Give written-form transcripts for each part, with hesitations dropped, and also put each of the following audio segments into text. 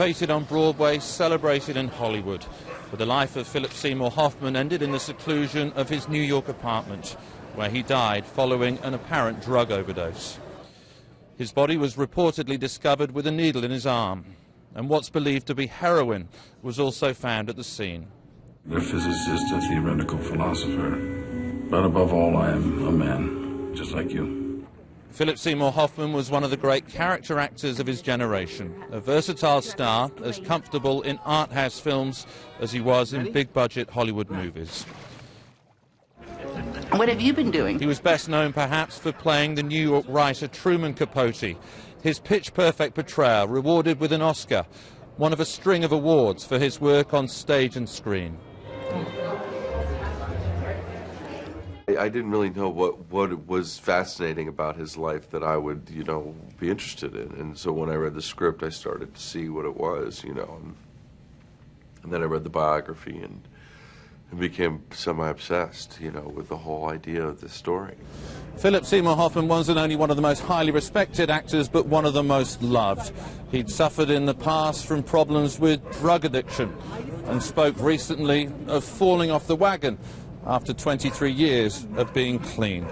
Feted on Broadway, celebrated in Hollywood. But the life of Philip Seymour Hoffman ended in the seclusion of his New York apartment, where he died following an apparent drug overdose. His body was reportedly discovered with a needle in his arm, and what's believed to be heroin was also found at the scene. A physicist, a theoretical philosopher, but above all, I am a man, just like you. Philip Seymour Hoffman was one of the great character actors of his generation, a versatile star, as comfortable in art house films as he was in big-budget Hollywood movies. What have you been doing? He was best known perhaps for playing the New York writer Truman Capote. His pitch-perfect portrayal rewarded with an Oscar, one of a string of awards for his work on stage and screen. I didn't really know what was fascinating about his life that I would, be interested in. And so when I read the script, I started to see what it was, and then I read the biography and became semi-obsessed, with the whole idea of this story. Philip Seymour Hoffman wasn't only one of the most highly respected actors, but one of the most loved. He'd suffered in the past from problems with drug addiction and spoke recently of falling off the wagon after 23 years of being clean.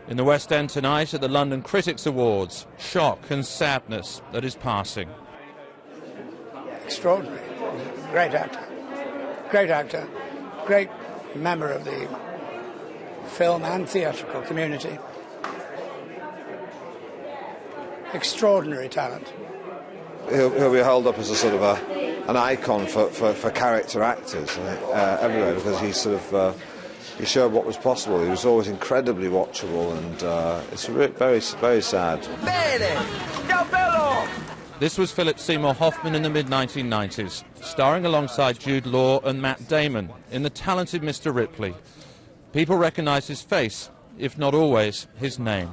In the West End tonight at the London Critics Awards, shock and sadness at his passing. Extraordinary. Great actor. Great actor. Great member of the film and theatrical community. Extraordinary talent. He'll be held up as a sort of an icon for character actors everywhere, because he showed what was possible. He was always incredibly watchable, and it's very, very sad. This was Philip Seymour Hoffman in the mid-1990s, starring alongside Jude Law and Matt Damon in The Talented Mr. Ripley. People recognise his face, if not always his name.